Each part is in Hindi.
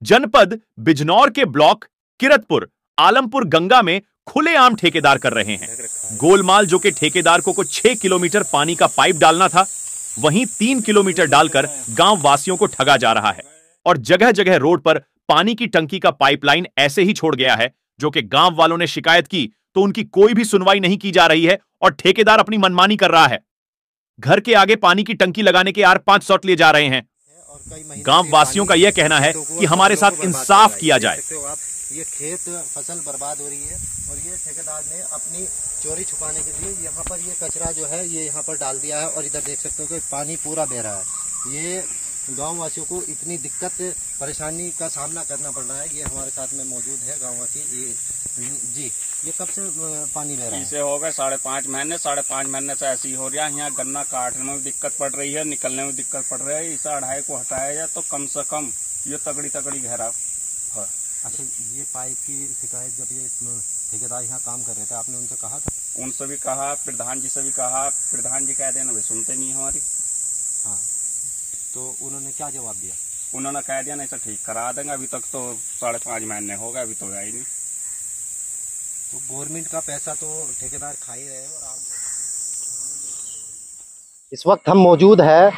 जनपद बिजनौर के ब्लॉक किरतपुर आलमपुर गंगा में खुलेआम ठेकेदार कर रहे हैं गोलमाल। जो कि ठेकेदार को 6 किलोमीटर पानी का पाइप डालना था, वहीं 3 किलोमीटर डालकर गांव वासियों को ठगा जा रहा है और जगह जगह रोड पर पानी की टंकी का पाइपलाइन ऐसे ही छोड़ गया है। जो कि गांव वालों ने शिकायत की तो उनकी कोई भी सुनवाई नहीं की जा रही है और ठेकेदार अपनी मनमानी कर रहा है। घर के आगे पानी की टंकी लगाने के 5 शॉट लिए जा रहे हैं। गांव वासियों का यह कहना है कि हमारे साथ इंसाफ किया जाए। ये खेत फसल बर्बाद हो रही है और ये ठेकेदार ने अपनी चोरी छुपाने के लिए यहाँ पर ये कचरा जो है ये यहाँ पर डाल दिया है और इधर देख सकते हो कि पानी पूरा बह रहा है। ये गांव वासियों को इतनी दिक्कत परेशानी का सामना करना पड़ रहा है। ये हमारे साथ में मौजूद है गाँव वासी जी। ये कब से पानी बह रहा है? इसे हो गए 5.5 महीने। 5.5 महीने से ऐसी हो रहा है। यहाँ गन्ना काटने में भी दिक्कत पड़ रही है, निकलने में दिक्कत पड़ रही है। इसे अढ़ाई को हटाया जाए तो कम से कम ये तगड़ी गहरा है। अच्छा, ये पाइप की शिकायत जब ये ठेकेदार यहाँ काम कर रहे थे आपने उनसे कहा था? उनसे भी कहा, प्रधान जी से भी कहा। प्रधान जी कह देना भाई सुनते नहीं हमारी। हाँ, तो उन्होंने क्या जवाब दिया? उन्होंने कह दिया नहीं सर ठीक करा देंगे। अभी तक तो 5.5 महीने हो गए, अभी तो गया ही नहीं। तो गवर्नमेंट का पैसा तो ठेकेदार खा ही रहे हैं। और आप इस वक्त हम मौजूद है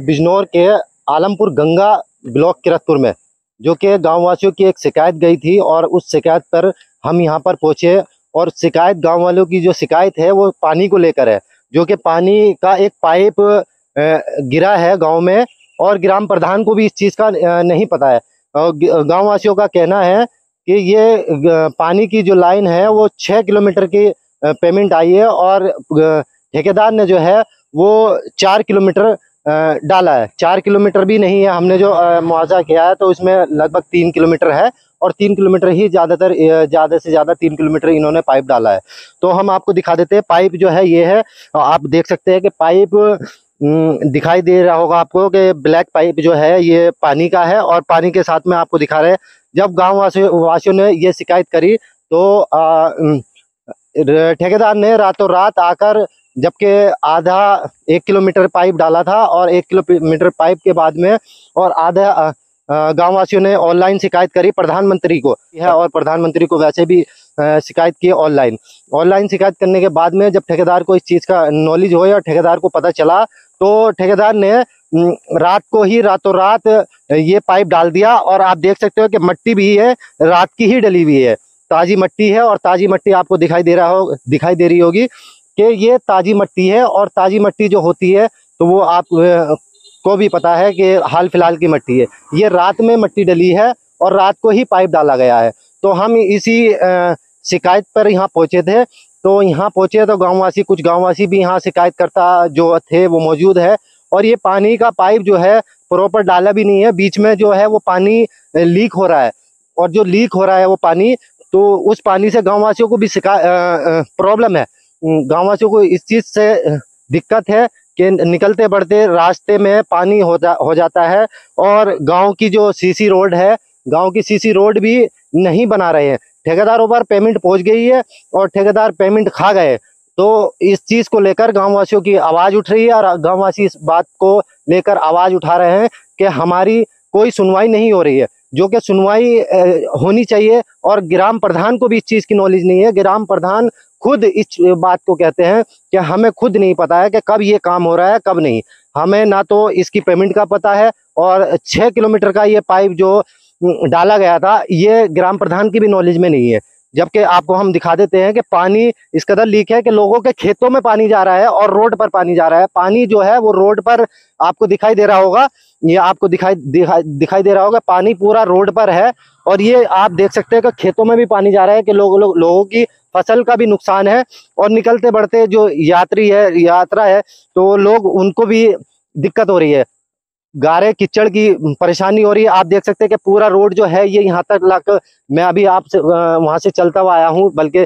बिजनौर के आलमपुर गंगा ब्लॉक किरतपुर में, जो कि गाँव वासियों की एक शिकायत गई थी और उस शिकायत पर हम यहाँ पर पहुँचे। और शिकायत गाँव वालों की जो शिकायत है वो पानी को लेकर है, जो कि पानी का एक पाइप गिरा है गांव में और ग्राम प्रधान को भी इस चीज़ का नहीं पता है। गांव वासियों का कहना है कि ये पानी की जो लाइन है वो 6 किलोमीटर की पेमेंट आई है और ठेकेदार ने जो है वो 4 किलोमीटर डाला है। 4 किलोमीटर भी नहीं है, हमने जो मुआवजा किया है तो इसमें लगभग 3 किलोमीटर है और 3 किलोमीटर ही ज़्यादा से ज़्यादा 3 किलोमीटर इन्होंने पाइप डाला है। तो हम आपको दिखा देते हैं। पाइप जो है ये है, आप देख सकते हैं कि पाइप दिखाई दे रहा होगा आपको कि ब्लैक पाइप जो है ये पानी का है और पानी के साथ में आपको दिखा रहे हैं। जब गाँव वासियों ने ये शिकायत करी तो ठेकेदार ने रातों रात आकर, जबकि आधा 1 किलोमीटर पाइप डाला था और 1 किलोमीटर पाइप के बाद में और आधा गाँव वासियों ने ऑनलाइन शिकायत करी प्रधानमंत्री को है और प्रधानमंत्री को वैसे भी शिकायत की ऑनलाइन शिकायत करने के बाद में जब ठेकेदार को इस चीज़ का नॉलेज हो या ठेकेदार को पता चला तो ठेकेदार ने रात को ही रातों रात ये पाइप डाल दिया। और आप देख सकते हो कि मट्टी भी है, रात की ही डली हुई है, ताज़ी मट्टी है। और ताज़ी मट्टी आपको दिखाई दे रही होगी कि ये ताज़ी मट्टी है। और ताज़ी मट्टी जो होती है तो वो आप को भी पता है कि हाल फिलहाल की मट्टी है। ये रात में मट्टी डली है और रात को ही पाइप डाला गया है। तो हम इसी शिकायत पर यहाँ पहुँचे थे। तो यहाँ पहुँचे तो कुछ गाँववासी भी यहाँ शिकायतकर्ता जो थे वो मौजूद है। और ये पानी का पाइप जो है प्रॉपर डाला भी नहीं है, बीच में जो है वो पानी लीक हो रहा है। और जो लीक हो रहा है वो पानी, तो उस पानी से गाँववासियों को भी प्रॉब्लम है। गाँववासियों को इस चीज़ से दिक्कत है कि निकलते बढ़ते रास्ते में पानी हो जाता है। और गांव की जो सीसी रोड है, गांव की सीसी रोड भी नहीं बना रहे हैं। ठेकेदारों पर पेमेंट पहुंच गई है और ठेकेदार पेमेंट खा गए। तो इस चीज़ को लेकर गांव वासियों की आवाज़ उठ रही है और गांव वासी इस बात को लेकर आवाज़ उठा रहे हैं कि हमारी कोई सुनवाई नहीं हो रही है, जो कि सुनवाई होनी चाहिए। और ग्राम प्रधान को भी इस चीज़ की नॉलेज नहीं है। ग्राम प्रधान खुद इस बात को कहते हैं कि हमें खुद नहीं पता है कि कब ये काम हो रहा है कब नहीं। हमें ना तो इसकी पेमेंट का पता है और 6 किलोमीटर का ये पाइप जो डाला गया था ये ग्राम प्रधान की भी नॉलेज में नहीं है। जबकि आपको हम दिखा देते हैं कि पानी इस कदर लीक है कि लोगों के खेतों में पानी जा रहा है और रोड पर पानी जा रहा है। पानी जो है वो रोड पर आपको दिखाई दे रहा होगा, ये आपको दिखाई दे रहा होगा, पानी पूरा रोड पर है। और ये आप देख सकते हैं कि खेतों में भी पानी जा रहा है कि लोगों की फसल का भी नुकसान है। और निकलते बढ़ते जो यात्रा है तो लोग उनको भी दिक्कत हो रही है, गारे कीचड़ की परेशानी हो रही है। आप देख सकते हैं कि पूरा रोड जो है ये यहाँ तक मैं अभी आपसे वहां से चलता हुआ आया हूँ, बल्कि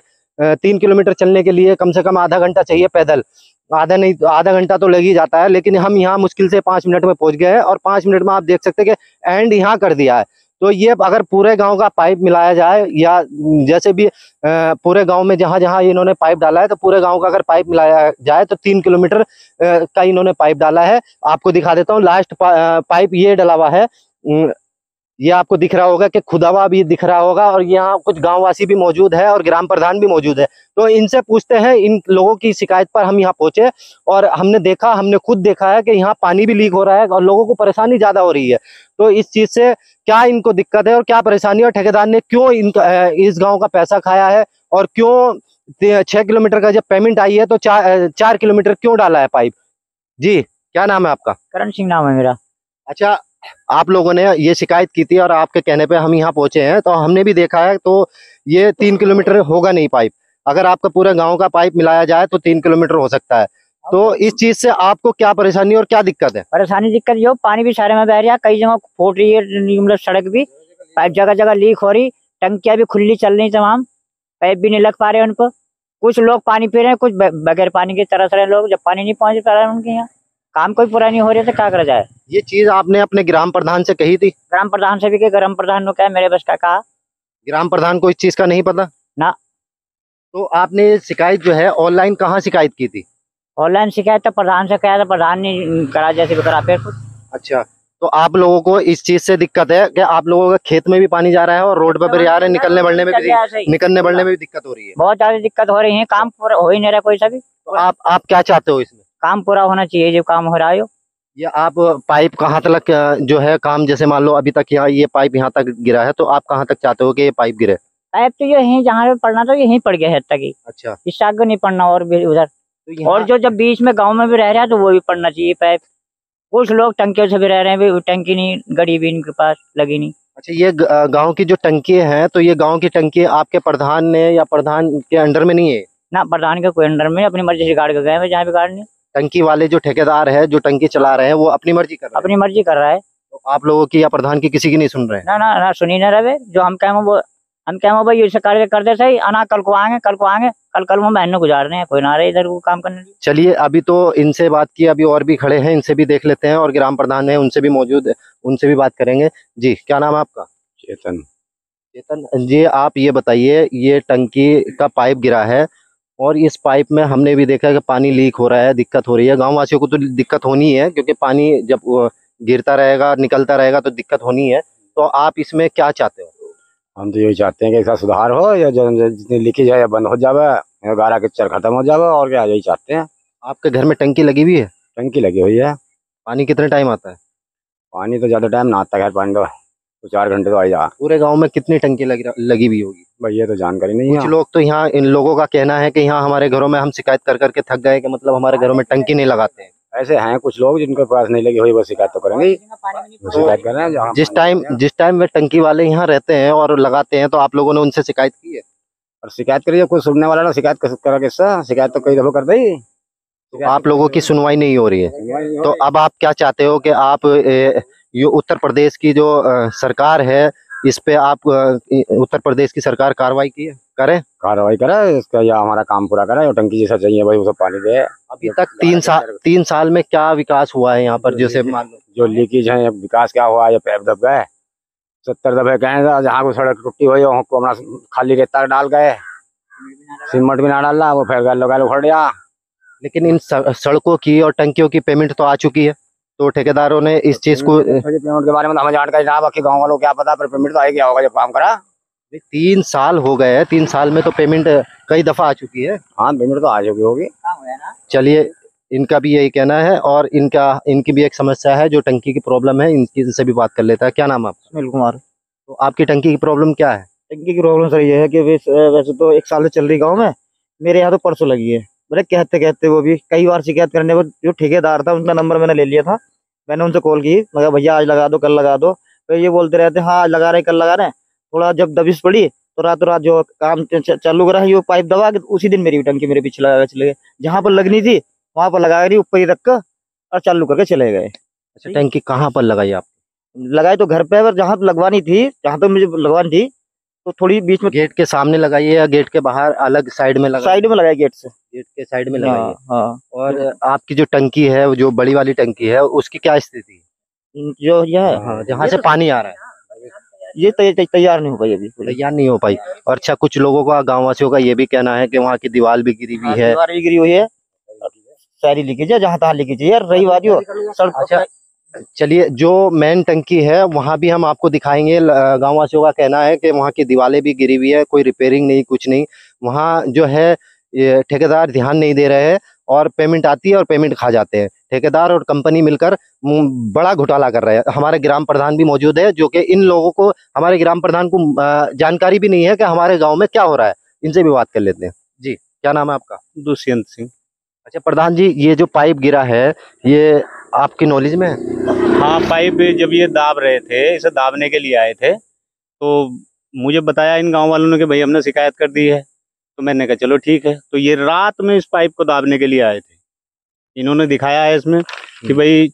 3 किलोमीटर चलने के लिए कम से कम आधा घंटा चाहिए पैदल। आधा घंटा तो लग ही जाता है, लेकिन हम यहाँ मुश्किल से 5 मिनट में पहुंच गए हैं। और 5 मिनट में आप देख सकते हैं कि एंड यहाँ कर दिया है। तो ये अगर पूरे गांव का पाइप मिलाया जाए या जैसे भी पूरे गांव में जहां जहां इन्होंने पाइप डाला है तो पूरे गांव का अगर पाइप मिलाया जाए तो 3 किलोमीटर का इन्होंने पाइप डाला है। आपको दिखा देता हूं, लास्ट पाइप ये डला हुआ है ये आपको दिख रहा होगा कि खुदावा भी दिख रहा होगा, और यहाँ कुछ गांववासी भी मौजूद है और ग्राम प्रधान भी मौजूद है। तो इनसे पूछते हैं, इन लोगों की शिकायत पर हम यहाँ पहुंचे और हमने खुद देखा है कि यहाँ पानी भी लीक हो रहा है और लोगों को परेशानी ज्यादा हो रही है। तो इस चीज से क्या इनको दिक्कत है और क्या परेशानी, और ठेकेदार ने क्यों इस गाँव का पैसा खाया है, और क्यों 6 किलोमीटर का जब पेमेंट आई है तो 4 किलोमीटर क्यों डाला है पाइप। जी, क्या नाम है आपका? करण सिंह नाम है मेरा। अच्छा, आप लोगों ने ये शिकायत की थी और आपके कहने पे हम यहाँ पहुंचे हैं, तो हमने भी देखा है, तो ये 3 किलोमीटर होगा नहीं पाइप। अगर आपका पूरे गांव का पाइप मिलाया जाए तो 3 किलोमीटर हो सकता है। तो इस चीज से आपको क्या परेशानी और क्या दिक्कत है? परेशानी दिक्कत ये हो, पानी भी सारे में बह रहा है, कई जगह फूट रही है, मतलब सड़क भी, पाइप जगह जगह लीक हो रही, टंकियां भी खुली चल रही तमाम, पाइप भी नहीं लग पा रहे उन पर। कुछ लोग पानी पी रहे हैं, कुछ बगैर पानी के तरस रहे लोग, जब पानी नहीं पहुंच पा रहा है उनके यहाँ, काम कोई पूरा नहीं हो रहा, तो क्या करा जाए। ये चीज आपने अपने ग्राम प्रधान से कही थी? ग्राम प्रधान से भी के, ग्राम प्रधान ने क्या मेरे बस का कहा। ग्राम प्रधान को इस चीज का नहीं पता ना। तो आपने शिकायत जो है ऑनलाइन कहाँ शिकायत की थी? ऑनलाइन शिकायत तो प्रधान से कहा था, प्रधान ने करा जैसे भी करा फिर कुछ। अच्छा, तो आप लोगों को इस चीज से दिक्कत है कि आप लोगों का खेत में भी पानी जा रहा है और रोड पर भी आ रहे हैं, निकलने बढ़ने में भी दिक्कत हो रही है? बहुत ज्यादा दिक्कत हो रही है, काम पूरा हो ही नहीं रहा कोई सा भी। तो आप क्या चाहते हो इसमें? काम पूरा होना चाहिए, जो काम हो रहा है। ये आप पाइप कहाँ तक जो है काम, जैसे मान लो अभी तक यहाँ ये पाइप यहाँ तक गिरा है, तो आप कहाँ तक चाहते हो कि ये पाइप गिरे? पाइप तो यहीं जहाँ पे पड़ना था यहीं पड़ गया है तक ही। अच्छा, इससे आगे नहीं पड़ना, और भी उधर। तो और जो जब बीच में गांव में भी रह रहा है तो वो भी पड़ना चाहिए पाइप। कुछ लोग टंकियों से भी रह रहे हैं, टंकी नहीं गड़ी भी इनके पास लगी नहीं। अच्छा, ये गांव की जो टंकी है, तो ये गांव की टंकी आपके प्रधान ने या प्रधान के अंडर में नहीं है? ना, प्रधान के कोई अंडर में, अपनी मर्जी से गाड़ के गए हैं जहाँ भी गाड़ने। टंकी वाले जो ठेकेदार है, जो टंकी चला रहे हैं, वो अपनी मर्जी कर रहे हैं? अपनी मर्जी कर रहा है। तो आप लोगों की या प्रधान की किसी की नहीं सुन रहे हैं? ना ना ना, सुनी ना रहे। जो हम कहें वो हम कहें भाई ऐसे कर दे सही, आना कल को आएंगे, कल वो महीने गुजार रहे हैं, कोई ना रहे इधर वो काम करने। चलिए, अभी तो इनसे बात की, अभी और भी खड़े हैं, इनसे भी देख लेते हैं, और ग्राम प्रधान है उनसे भी मौजूद है, उनसे भी बात करेंगे। जी, क्या नाम है आपका? चेतन। चेतन जी, आप ये बताइए, ये टंकी का पाइप गिरा है और इस पाइप में हमने भी देखा कि पानी लीक हो रहा है, दिक्कत हो रही है। गांव वासियों को तो दिक्कत होनी है, क्योंकि पानी जब गिरता रहेगा, निकलता रहेगा, तो दिक्कत होनी है। तो आप इसमें क्या चाहते हो? हम तो यही चाहते हैं कि इसका सुधार हो, या जो जितनी लीकेज है या बंद हो जावे, गारा किच्चर खत्म हो जावे, और क्या, यही चाहते हैं। आपके घर में टंकी लगी हुई है? टंकी लगी हुई है। पानी कितने टाइम आता है? पानी तो ज्यादा टाइम ना आता है, पानी तो 4 घंटे तो आ जा। पूरे गांव में कितनी टंकी लगी हुई होगी? भाई ये तो जानकारी नहीं है। कुछ लोग तो यहाँ, इन लोगों का कहना है कि यहाँ हमारे घरों में हम शिकायत कर करके थक गए, कि मतलब हमारे घरों में टंकी नहीं लगाते हैं। ऐसे हैं कुछ लोग जिनके पास नहीं लगी हुई, वो शिकायत तो करेंगे, वो शिकायत कर रहे हैं। जिस टाइम वे टंकी वाले यहाँ रहते हैं और लगाते हैं, तो आप लोगों ने उनसे शिकायत की है? और शिकायत करिए, कोई सुनने वाला ना, शिकायत करा किससे? शिकायत तो कई दफा कर दी, आप लोगों की सुनवाई नहीं हो रही है। तो अब आप क्या चाहते हो कि आप ये उत्तर प्रदेश की जो सरकार है, इस पे आप उत्तर प्रदेश की सरकार कार्रवाई कार्रवाई करे इसका, या हमारा काम पूरा करे, और टंकी जैसा चाहिए भाई उसे पानी दे। अभी तक 3 साल में क्या विकास हुआ है यहाँ पर? जैसे जो लीकेज है, विकास क्या हुआ? ये पैप दब गए, 70 दफे कहें, जहाँ को सड़क टूटी हुई है अपना खाली रेता डाल गए, सीमेंट भी ना डालना, वो फिर गल उखड़ गया। लेकिन इन सड़कों की और टंकियों की पेमेंट तो आ चुकी है, तो ठेकेदारों ने इस चीज को, पेमेंट के बारे में तो हमें जानकारी ना, बाकी गाँव वालों को क्या पता, पर पेमेंट तो आएगी, क्या होगा जब काम करा। 3 साल हो गए हैं, 3 साल में तो पेमेंट कई दफा आ चुकी है। हाँ, पेमेंट तो आ चुकी होगी। चलिए, इनका भी यही कहना है, और इनकी भी एक समस्या है, जो टंकी की प्रॉब्लम है, इनकी से भी बात कर लेता है। क्या नाम है आपका? सुनील कुमार। तो आपकी टंकी की प्रॉब्लम क्या है? टंकी की प्रॉब्लम सर ये है कि वैसे तो 1 साल से चल रही गाँव में, मेरे यहाँ तो परसों लगी है। मेरे कहते वो भी कई बार शिकायत करने पर, जो ठेकेदार था उनका नंबर मैंने ले लिया था, मैंने उनसे कॉल की, मैं भैया आज लगा दो, कल लगा दो। तो ये बोलते रहते हाँ आज लगा रहे, कल लगा रहे। थोड़ा जब दबिश पड़ी तो रातों रात जो काम चालू करा है, ये पाइप दबा के उसी दिन मेरी टंकी मेरे पीछे लगा के चले गए। जहाँ पर लगनी थी वहां पर लगा रही, ऊपर ही रख कर और चालू करके चले गए। अच्छा, टंकी कहाँ पर लगाई आप? लगाई तो घर पे, पर जहाँ लगवानी थी, जहाँ तक मुझे लगवानी थी, तो थोड़ी बीच में। गेट के सामने लगाई है या गेट के बाहर अलग साइड में लगाई? साइड में लगाई, गेट के साइड में लगाई है। हाँ। और आपकी जो टंकी है, जो बड़ी वाली टंकी है, उसकी क्या स्थिति है? जो यह है, हाँ, जहाँ से पानी आ रहा है, ये तैयार नहीं हो पाई, अभी तैयार नहीं हो पाई। और अच्छा, कुछ लोगों का, गाँव वासियों का ये भी कहना है कि वहाँ की दीवार भी गिरी हुई है। दीवार भी गिरी हुई है, सारी लीकेज है, जहाँ तहाँ लीकेज है यार। रही बात चलिए, जो मेन टंकी है वहाँ भी हम आपको दिखाएंगे। गाँव वासियों का कहना है कि वहाँ की दीवारें भी गिरी हुई है, कोई रिपेयरिंग नहीं, कुछ नहीं। वहाँ जो है ये ठेकेदार ध्यान नहीं दे रहे हैं और पेमेंट आती है और पेमेंट खा जाते हैं। ठेकेदार और कंपनी मिलकर बड़ा घोटाला कर रहे हैं। हमारे ग्राम प्रधान भी मौजूद है, जो कि इन लोगों को, हमारे ग्राम प्रधान को जानकारी भी नहीं है कि हमारे गाँव में क्या हो रहा है। इनसे भी बात कर लेते हैं। जी, क्या नाम है आपका? दुष्यंत सिंह। अच्छा प्रधान जी, ये जो पाइप गिरा है ये आपकी नॉलेज में है? हाँ, पाइप जब ये दाब रहे थे, इसे दाबने के लिए आए थे, तो मुझे बताया इन गांव वालों ने कि भाई हमने शिकायत कर दी है। तो मैंने कहा चलो ठीक है। तो ये रात में इस पाइप को दाबने के लिए आए थे। इन्होंने दिखाया है इसमें कि भाई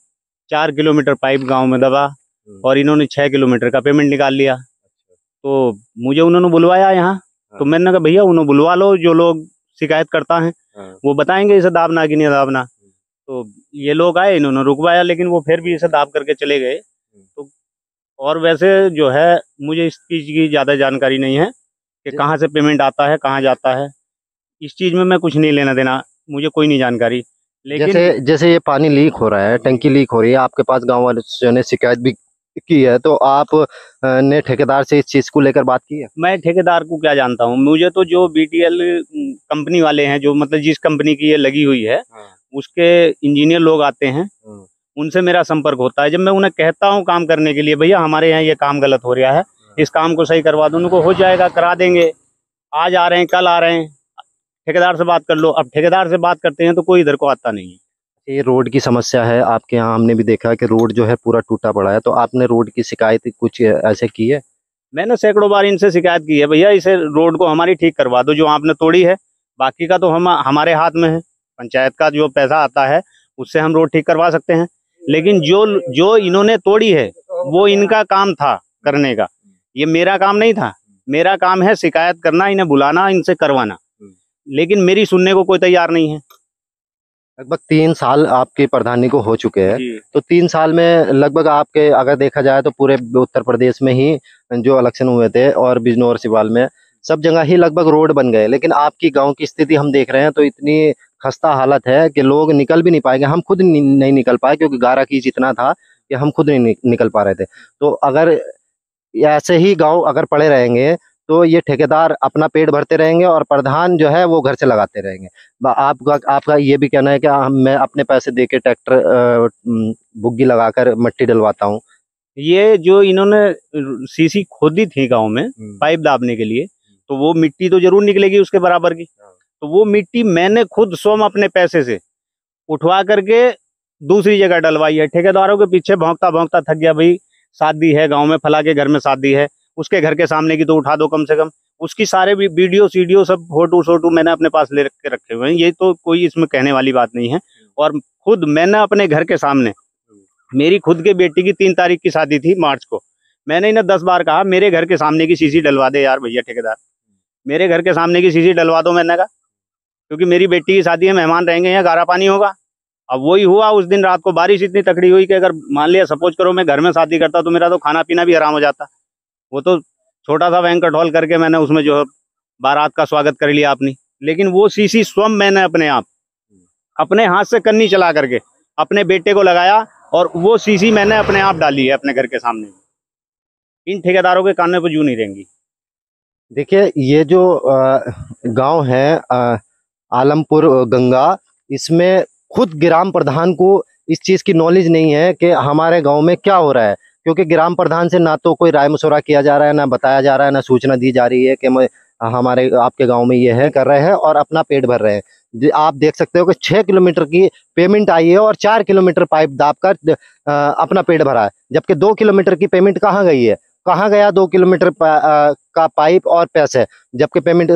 4 किलोमीटर पाइप गांव में दबा और इन्होंने 6 किलोमीटर का पेमेंट निकाल लिया। तो मुझे उन्होंने बुलवाया यहाँ। तो मैंने कहा भैया उन्होंने बुलवा लो, जो लोग शिकायत करता है वो बताएंगे इसे दाबना कि नहीं दाबना। तो ये लोग आए, इन्होंने रुकवाया, लेकिन वो फिर भी इसे दाब करके चले गए। तो और वैसे जो है मुझे इस चीज की ज्यादा जानकारी नहीं है कि कहाँ से पेमेंट आता है, कहाँ जाता है। इस चीज में मैं कुछ नहीं लेना देना, मुझे कोई नहीं जानकारी। लेकिन जैसे ये पानी लीक हो रहा है, टंकी लीक हो रही है, आपके पास गांव वालों ने शिकायत भी की है, तो आप ने ठेकेदार से इस चीज को लेकर बात की है? मैं ठेकेदार को क्या जानता हूँ, मुझे तो जो BTL कंपनी वाले हैं, जो मतलब जिस कंपनी की ये लगी हुई है उसके इंजीनियर लोग आते हैं, उनसे मेरा संपर्क होता है। जब मैं उन्हें कहता हूँ काम करने के लिए, भैया हमारे यहाँ ये काम गलत हो रहा है, इस काम को सही करवा दो, उनको हो जाएगा, करा देंगे। आज आ रहे हैं, कल आ रहे हैं, ठेकेदार से बात कर लो। अब ठेकेदार से बात करते हैं तो कोई इधर को आता नहीं है। ये रोड की समस्या है आपके यहाँ, हमने भी देखा कि रोड जो है पूरा टूटा पड़ा है। तो आपने रोड की शिकायत कुछ ऐसे की है? मैंने सैकड़ों बार इनसे शिकायत की है, भैया इसे रोड को हमारी ठीक करवा दो, जो आपने तोड़ी है। बाकी का तो हमारे हाथ में है, पंचायत का जो पैसा आता है उससे हम रोड ठीक करवा सकते हैं। लेकिन जो इन्होंने तोड़ी है वो इनका काम था करने का, ये मेरा काम नहीं था। मेरा काम है शिकायत करना, इन्हें बुलाना, इनसे करवाना। लेकिन मेरी सुनने को कोई तैयार नहीं है। लगभग 3 साल आपके प्रधानी को हो चुके हैं। तो 3 साल में लगभग आपके, अगर देखा जाए तो पूरे उत्तर प्रदेश में ही जो इलेक्शन हुए थे और बिजनौर सिवाल में सब जगह ही लगभग रोड बन गए, लेकिन आपकी गांव की स्थिति हम देख रहे हैं तो इतनी खस्ता हालत है कि लोग निकल भी नहीं पाएंगे। हम खुद नहीं निकल पाए, क्योंकि गारा कीच इतना था कि हम खुद नहीं निकल पा रहे थे। तो अगर ऐसे ही गाँव अगर पड़े रहेंगे तो ये ठेकेदार अपना पेट भरते रहेंगे और प्रधान जो है वो घर से लगाते रहेंगे। आपका ये भी कहना है कि मैं अपने पैसे दे के ट्रैक्टर बुग्गी लगाकर मिट्टी डलवाता हूँ। ये जो इन्होंने सीसी खोदी थी गांव में पाइप दाबने के लिए, तो वो मिट्टी तो जरूर निकलेगी उसके बराबर की। तो वो मिट्टी मैंने खुद स्वयं अपने पैसे से उठवा करके दूसरी जगह डलवाई है। ठेकेदारों के पीछे भौंकता भौंकता थक गया, भाई शादी है गाँव में, फला के घर में शादी है, उसके घर के सामने की तो उठा दो कम से कम। उसकी सारे भी वीडियो सब फोटो मैंने अपने पास ले के रखे हुए हैं। ये तो कोई इसमें कहने वाली बात नहीं है। और खुद मैंने अपने घर के सामने, मेरी खुद के बेटी की 3 तारीख की शादी थी मार्च को, मैंने इन्हें 10 बार कहा मेरे घर के सामने की सीसी डलवा दे यार भैया ठेकेदार, मेरे घर के सामने की सीसी डलवा दो। मैंने कहा क्योंकि मेरी बेटी की शादी है, मेहमान रहेंगे, यहाँ गारा पानी होगा। अब वही हुआ, उस दिन रात को बारिश इतनी तकड़ी हुई कि अगर मान लिया सपोज करो मैं घर में शादी करता तो मेरा तो खाना पीना भी हराम हो जाता। वो तो छोटा सा बैंक्वेट हॉल करके मैंने उसमें जो है बारात का स्वागत कर लिया अपनी। लेकिन वो सीसी स्वयं मैंने अपने हाथ से कन्नी चला करके अपने बेटे को लगाया और वो सीसी मैंने अपने आप डाली है अपने घर के सामने। इन ठेकेदारों के कान में पर जू नहीं रहेंगी। देखिए, ये जो गांव है आलमपुर गंगा, इसमें खुद ग्राम प्रधान को इस चीज की नॉलेज नहीं है कि हमारे गांव में क्या हो रहा है, क्योंकि ग्राम प्रधान से ना तो कोई राय मशवरा किया जा रहा है, ना बताया जा रहा है, ना सूचना दी जा रही है कि हमारे आपके गांव में ये है, कर रहे हैं और अपना पेट भर रहे हैं। आप देख सकते हो कि 6 किलोमीटर की पेमेंट आई है और 4 किलोमीटर पाइप दाब कर अपना पेट भरा है, जबकि 2 किलोमीटर की पेमेंट कहाँ गई है, कहाँ गया 2 किलोमीटर का पाइप और पैसे, जबकि पेमेंट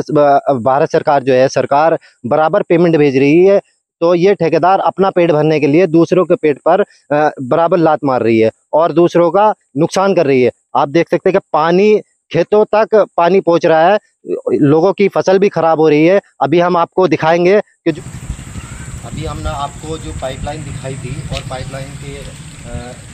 भारत सरकार जो है, सरकार बराबर पेमेंट भेज रही है। तो ये ठेकेदार अपना पेट भरने के लिए दूसरों के पेट पर बराबर लात मार रही है और दूसरों का नुकसान कर रही है। आप देख सकते हैं कि पानी खेतों तक पानी पहुंच रहा है, लोगों की फसल भी खराब हो रही है। अभी हम आपको दिखाएंगे कि अभी हमने आपको जो पाइपलाइन दिखाई थी और पाइपलाइन के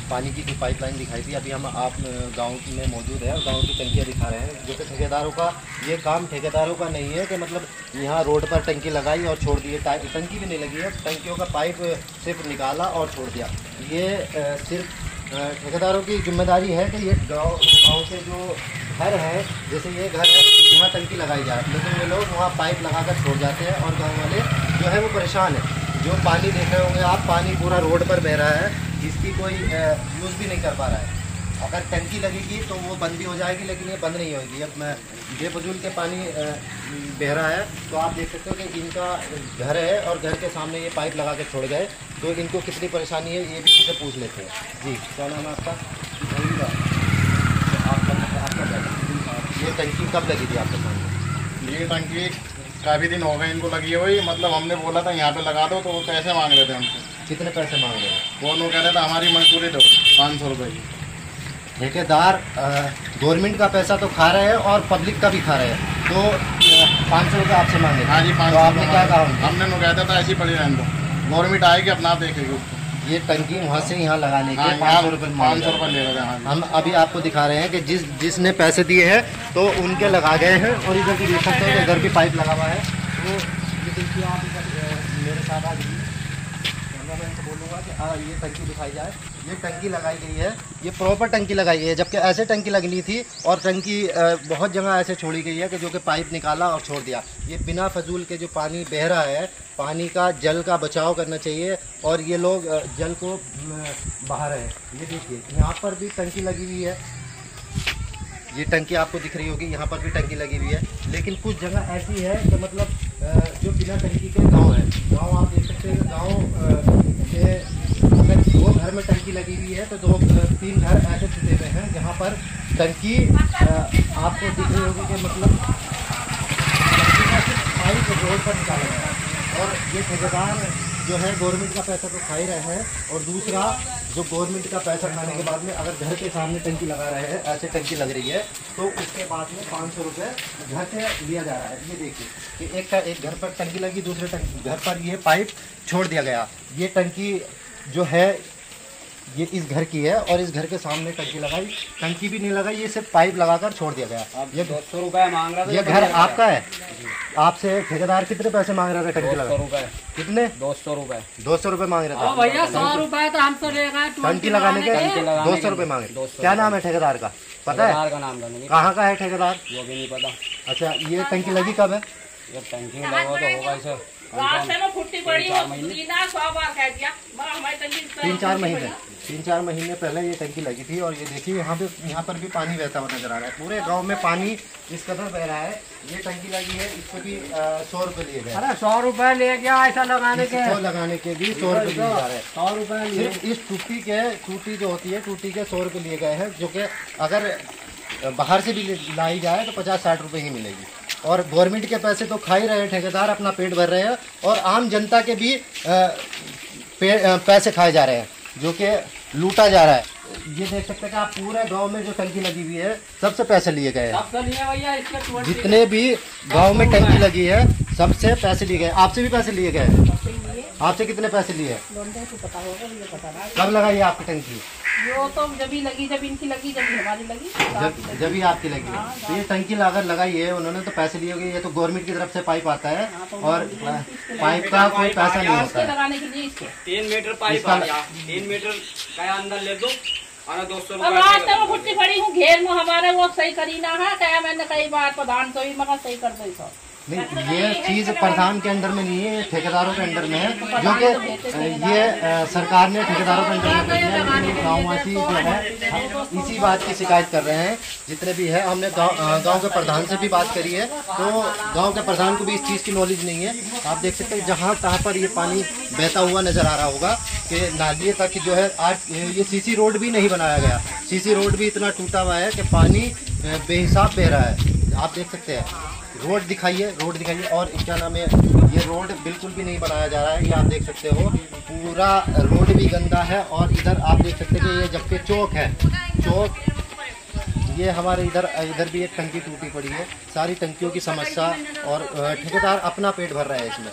पानी की जो पाइपलाइन दिखाई थी, अभी हम आप गांव में मौजूद है और गांव की टंकियाँ दिखा रहे हैं। जो कि ठेकेदारों का ये काम ठेकेदारों का नहीं है कि मतलब यहाँ रोड पर टंकी लगाई और छोड़ दिए, टंकी भी नहीं लगी है, टंकियों का पाइप सिर्फ निकाला और छोड़ दिया। ये सिर्फ ठेकेदारों की जिम्मेदारी है कि ये गाँव के जो घर है, जैसे ये घर है, यहाँ टंकी लगाई जाए, लेकिन ये लोग वहाँ पाइप लगा कर छोड़ जाते हैं और गाँव वाले जो है वो परेशान है। जो पानी देख रहे होंगे आप, पानी पूरा रोड पर बह रहा है, इसकी कोई यूज़ भी नहीं कर पा रहा है। अगर टंकी लगेगी तो वो बंद भी हो जाएगी, लेकिन ये बंद नहीं होगी। अब मैं बेफजूल के पानी बह रहा है, तो आप देख सकते हो कि इनका घर है और घर के सामने ये पाइप लगा के छोड़ गए, तो इनको कितनी परेशानी है ये भी इनसे पूछ लेते हैं। जी, क्या नाम है आपका? ये टंकी कब लगी थी आपके सामने? ये टंकी काफ़ी दिन हो गए इनको लगी हुई, मतलब हमने बोला था यहाँ पे लगा दो, तो वो पैसे मांग रहे थे हमसे। कितने पैसे मांग रहे हैं? वो कह रहे थे हमारी मजदूरी दो 500 रुपये की। ठेकेदार गवर्नमेंट का पैसा तो खा रहे हैं और पब्लिक का भी खा रहे हैं, तो 500 रुपये आपसे मांगे। हाँ जी, 500। तो आपने क्या कहा? हमने कहता था ऐसी पड़ी रहने दो, गवर्नमेंट आएगी अपना देखेगी उसको। ये टंकी वहाँ से यहाँ लगाने के 500 रुपये ले रहे हैं। हम अभी आपको दिखा रहे हैं कि जिसने पैसे दिए हैं तो उनके लगा गए हैं, और इधर भी देख सकते हैं इधर भी पाइप लगा हुआ है। तो ये देखिए आप इधर मेरे साथ आ गई, मैं इनसे बोलूँगा कि ये टंकी दिखाई जाए। ये टंकी लगाई गई है, ये प्रॉपर टंकी लगाई गई है, जबकि ऐसे टंकी लगनी थी और टंकी बहुत जगह ऐसे छोड़ी गई है कि जो कि पाइप निकाला और छोड़ दिया। ये बिना फजूल के जो पानी बह रहा है, पानी का जल का बचाव करना चाहिए, और ये लोग जल को बहा रहे हैं। ये देखिए यहाँ पर भी टंकी लगी हुई है, ये टंकी आपको दिख रही होगी, यहाँ पर भी टंकी लगी हुई है, लेकिन कुछ जगह ऐसी है कि मतलब जो बिना टंकी के गांव है। गांव आप देख सकते हैं, गांव के अगर 2 घर में टंकी लगी हुई है तो 2-3 घर ऐसे छुटे हुए हैं जहाँ पर टंकी आपको दिख रही होगी कि मतलब पाइप रोड पर निकाला गया है। और ये ठेकेदार जो है गवर्नमेंट का पैसा तो खा ही रहे हैं, और दूसरा जो गवर्नमेंट का पैसा खाने के बाद में अगर घर के सामने टंकी लगा रहे हैं, ऐसे टंकी लग रही है, तो उसके बाद में 500 रुपये घर से लिया जा रहा है। ये देखिए कि एक घर पर टंकी लगी, दूसरे घर पर ये पाइप छोड़ दिया गया। ये टंकी जो है ये इस घर की है, और इस घर के सामने टंकी लगाई, टंकी भी नहीं लगाई, ये सिर्फ पाइप लगाकर छोड़ दिया गया। ये 200 रुपये मांग रहा था। ये घर आपका है? आपसे ठेकेदार कितने पैसे मांग रहा था टंकी लगा? 200 रुपये। कितने? 200 रुपये। 200 रुपये मांग रहा था भैया। 100 रुपये तो हमसे लेगा, टंकी लगाने के 200 रुपये मांग रहे। क्या नाम है ठेकेदार का, पता है? का नाम कहाँ का है ठेकेदार? वो भी नहीं पता। अच्छा, ये टंकी लगी कब है? ये टंकी लगा तो होगा इसे 3-4 महीने पहले ये टंकी लगी थी। और ये देखिए यहाँ पर भी पानी बहता हुआ नजर आ रहा है, पूरे गांव में पानी इस कदर बह रहा है। ये टंकी लगी है, इस पर भी 100 रुपये लिए गए। अरे 100 रुपये ले गया, ऐसा लगाने के 100 लगाने के भी 100 रुपये लिए जा रहे हैं। 100 रुपये सिर्फ इस टूटी जो होती है, टूटी के 100 रुपये लिए गए हैं, जो कि अगर बाहर से भी लाई जाए तो 50-60 रुपये ही मिलेगी। और गवर्नमेंट के पैसे तो खा ही रहे हैं, ठेकेदार अपना पेट भर रहे हैं, और आम जनता के भी पैसे खाए जा रहे हैं, जो कि लूटा जा रहा है। ये देख सकते हैं कि आप पूरे गांव में जो टंकी लगी हुई है, सबसे पैसे लिए गए हैं। जितने भी गांव में टंकी लगी है, सबसे पैसे लिए गए। आपसे भी पैसे लिए गए? आपसे कितने पैसे लिए? कब लगाई आपकी टंकी? वो तो जब ही लगी, जब इनकी लगी, जब हमारी लगी, जब ही आपकी लगी। तो ये टंकी लागत लगाई है उन्होंने, तो पैसे लिए गए। ये तो गवर्नमेंट की तरफ से पाइप आता है, और पाइप का कोई पैसा नहीं होता है। लगाने के लिए 3 मीटर पाइप आ गया, 3 मीटर का अंदर ले दो, और 200 रुपये फुट्टी पड़ी हूँ घेर में हमारे, वो सही करी ना है, क्या मैंने कई बार प्रधान तो ही मगर सही कर दो। नहीं, ये चीज़ प्रधान के अंडर में नहीं है, ठेकेदारों के अंडर में है, जो कि ये सरकार ने ठेकेदारों के अंडर में कर दिया है। गाँववासी जो है इसी बात की शिकायत कर रहे हैं, जितने भी है। हमने गांव के प्रधान से भी बात करी है, तो गांव के प्रधान को भी इस चीज़ की नॉलेज नहीं है। आप देख सकते हैं जहाँ तहाँ पर ये पानी बहता हुआ नज़र आ रहा होगा कि नालिए तक जो है। आज ये सीसी रोड भी नहीं बनाया गया, सीसी रोड भी इतना टूटा हुआ है कि पानी बेहिसाब बह रहा है। आप देख सकते हैं, रोड दिखाइए, और क्या नाम है, ये रोड बिल्कुल भी नहीं बनाया जा रहा है। ये आप देख सकते हो, पूरा रोड भी गंदा है। और इधर आप देख सकते हैं कि ये जबकि चौक है, चौक ये हमारे इधर भी एक टंकी टूटी पड़ी है। सारी टंकियों की समस्या, और ठेकेदार अपना पेट भर रहा है इसमें।